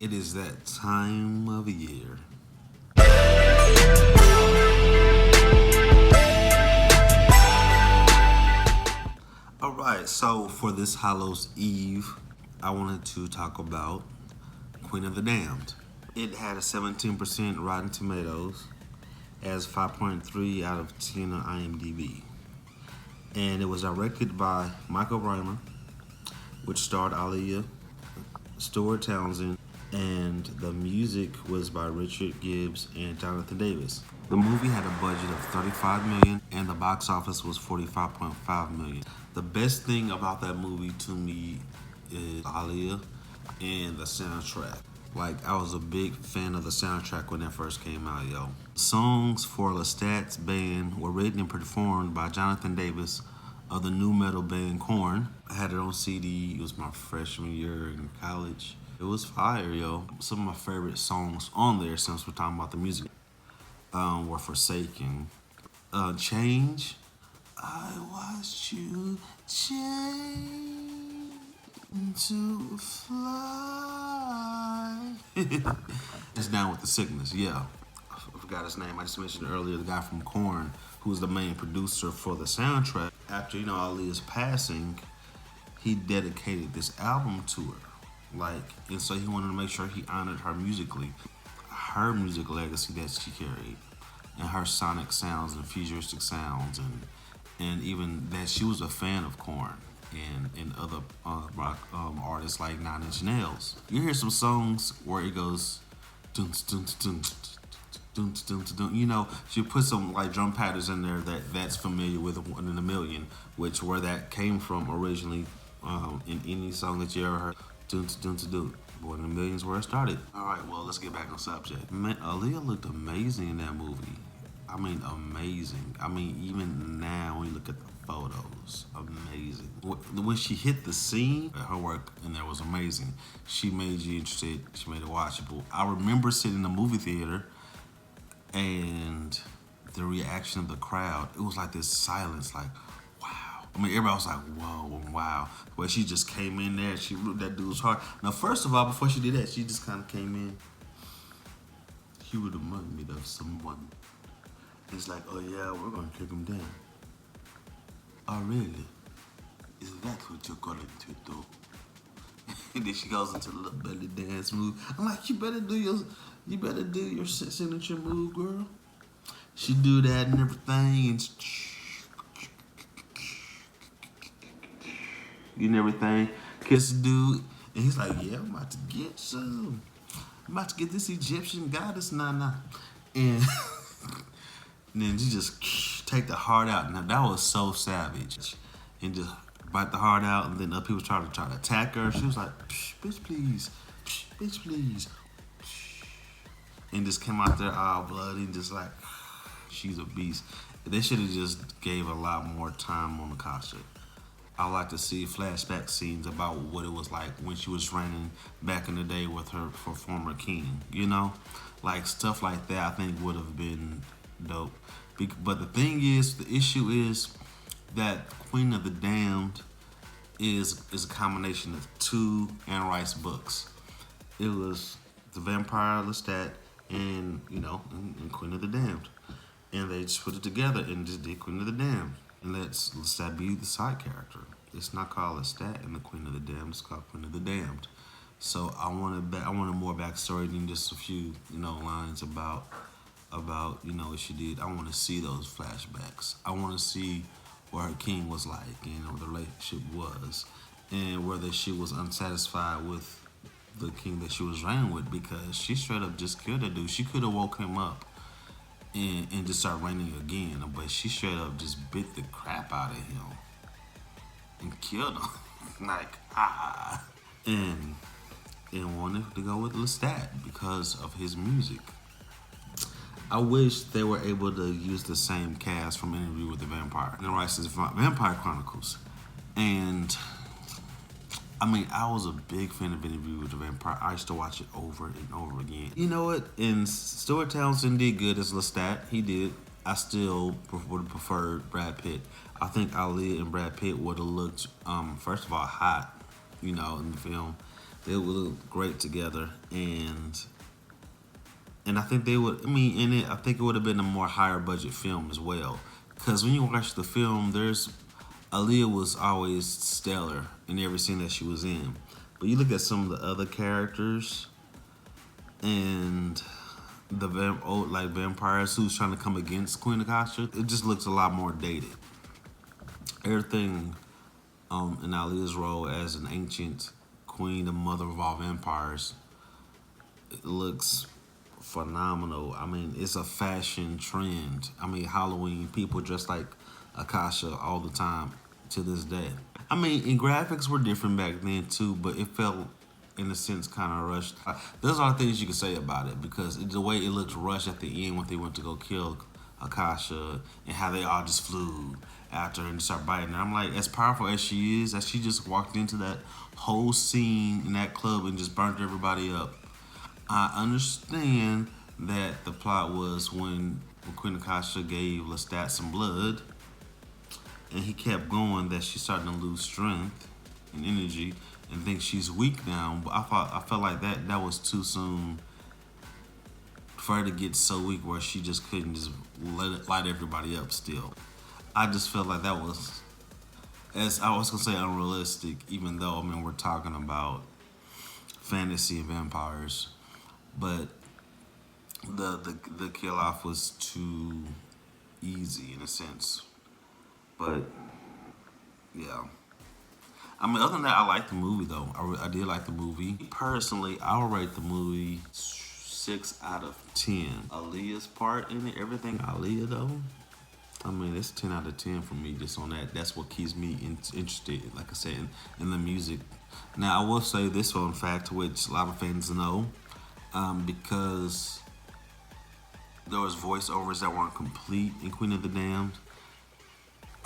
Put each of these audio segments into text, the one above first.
It is that time of year. All right, so for this Hallows Eve, I wanted to talk about Queen of the Damned. It had a 17% Rotten Tomatoes, as 5.3 out of 10 on IMDb. And it was directed by Michael Reimer, which starred Aaliyah, Stuart Townsend, and the music was by Richard Gibbs and Jonathan Davis. The movie had a budget of $35 million and the box office was $45.5 million. The best thing about that movie to me is Aaliyah and the soundtrack. Like, I was a big fan of the soundtrack when that first came out, yo. Songs for Lestat's band were written and performed by Jonathan Davis of the new metal band Korn. I had it on CD. It was my freshman year in college. It was fire, yo. Some of my favorite songs on there, since we're talking about the music, were Forsaken, Change. I watched you change to fly. It's Down with the Sickness, yeah. I forgot his name. I just mentioned earlier the guy from Korn, who's the main producer for the soundtrack. After, Aaliyah's passing, he dedicated this album to her. And so he wanted to make sure he honored her musically, her music legacy that she carried, and her sonic sounds and futuristic sounds, and even that she was a fan of Korn and other rock artists like Nine Inch Nails. You hear some songs where it goes dun dun dun dun dun dun. She put some like drum patterns in there that's familiar with One in a Million, which where that came from originally. In any song that you ever heard, dun dun dun dun. One in a Million is where it started. All right, well, let's get back on subject. Man, Aaliyah looked amazing in that movie. I mean, amazing. I mean, even now when you look at the photos, amazing. When she hit the scene, her work in there was amazing. She made you interested. She made it watchable. I remember sitting in the movie theater and the reaction of the crowd. It was like this silence, like, wow. I mean, everybody was like, whoa, wow. Well, she just came in there. She ripped that dude's heart. Now, first of all, before she did that, she just kind of came in. He would remind me of someone. It's like, oh yeah, we're gonna kick him down. Oh really? Is that what you're going to do? And then she goes into the little belly dance move. I'm like, you better do your signature move, girl. She do that and everything, and everything. Kiss the dude, and he's like, yeah, I'm about to get some. I'm about to get this Egyptian goddess, nah. And and then she just take the heart out. Now that was so savage. And just bite the heart out, and then other people try to attack her. She was like, bitch please, bitch please. And just came out there all bloody and just like, she's a beast. They should have just gave a lot more time on the costume. I like to see flashback scenes about what it was like when she was reigning back in the day with her former king, Like stuff like that I think would have been dope. But the issue is that Queen of the Damned is a combination of two Anne Rice books. It was The Vampire Lestat and Queen of the Damned. And they just put it together and just did Queen of the Damned. And let Lestat be the side character. It's not called Lestat and the Queen of the Damned. It's called Queen of the Damned. So I wanted more backstory than just a few lines about what she did. I want to see those flashbacks. I want to see what her king was like, what the relationship was, and whether she was unsatisfied with the king that she was reigning with, because she straight up just killed that dude. She could have woke him up and just start reigning again, but she straight up just bit the crap out of him and killed him. And wanted to go with Lestat because of his music. I wish they were able to use the same cast from Interview with the Vampire. Anne Rice's Vampire Chronicles. And I mean, I was a big fan of Interview with the Vampire. I used to watch it over and over again. You know what? And Stuart Townsend did good as Lestat. He did. I still would have preferred Brad Pitt. I think Aaliyah and Brad Pitt would have looked, first of all, hot, in the film. It would look great together, and I think they would. I mean, in it, I think it would have been a more higher budget film as well. Because when you watch the film, there's Aaliyah was always stellar in every scene that she was in, but you look at some of the other characters and the old like vampires who's trying to come against Queen Akasha, it just looks a lot more dated. Everything in Aaliyah's role as an ancient queen, the mother of all vampires, it looks phenomenal. I mean, it's a fashion trend. I mean, Halloween people dress like Akasha all the time to this day. I mean, and graphics were different back then too, but it felt, in a sense, kind of rushed. There's a lot of things you can say about it because the way it looks rushed at the end when they went to go kill Akasha and how they all just flew after her and start biting her. I'm like, as powerful as she is, that she just walked into that whole scene in that club and just burnt everybody up. I understand that the plot was when Queen Akasha gave Lestat some blood and he kept going, that she's starting to lose strength and energy and think she's weak now. But I felt like that was too soon for her to get so weak where she just couldn't just light everybody up still. I just felt like that was, as I was gonna say, unrealistic, even though I mean we're talking about fantasy and vampires. But the kill off was too easy in a sense. But yeah, I mean, other than that, I like the movie though. I did like the movie. Personally, I would rate the movie 6 out of 10. Aaliyah's part in it, everything Aaliyah though. I mean, it's 10 out of 10 for me just on that. That's what keeps me interested, like I said, in the music. Now, I will say this fun fact, which a lot of fans know, because there was voiceovers that weren't complete in Queen of the Damned.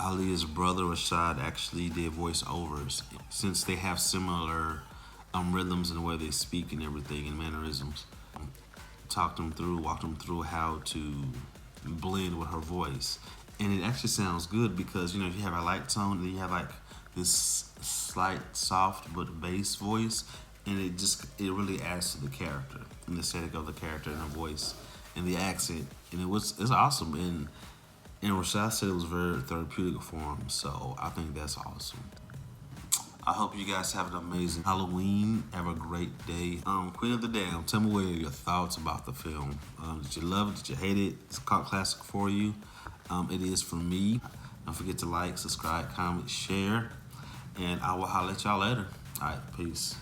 Aaliyah's brother Rashad actually did voiceovers since they have similar rhythms and the way they speak and everything and mannerisms. Walked them through how to blend with her voice, and it actually sounds good because you know if you have a light tone, then you have like this slight soft but bass voice, and it really adds to the character and the aesthetic of the character and her voice and the accent, and it's awesome. And Rashad said it was very therapeutic for him, so I think that's awesome. I hope you guys have an amazing Halloween. Have a great day. Queen of the Damned, tell me what are your thoughts about the film. Did you love it? Did you hate it? It's a cult classic for you. It is for me. Don't forget to like, subscribe, comment, share, and I will holler at y'all later. All right, peace.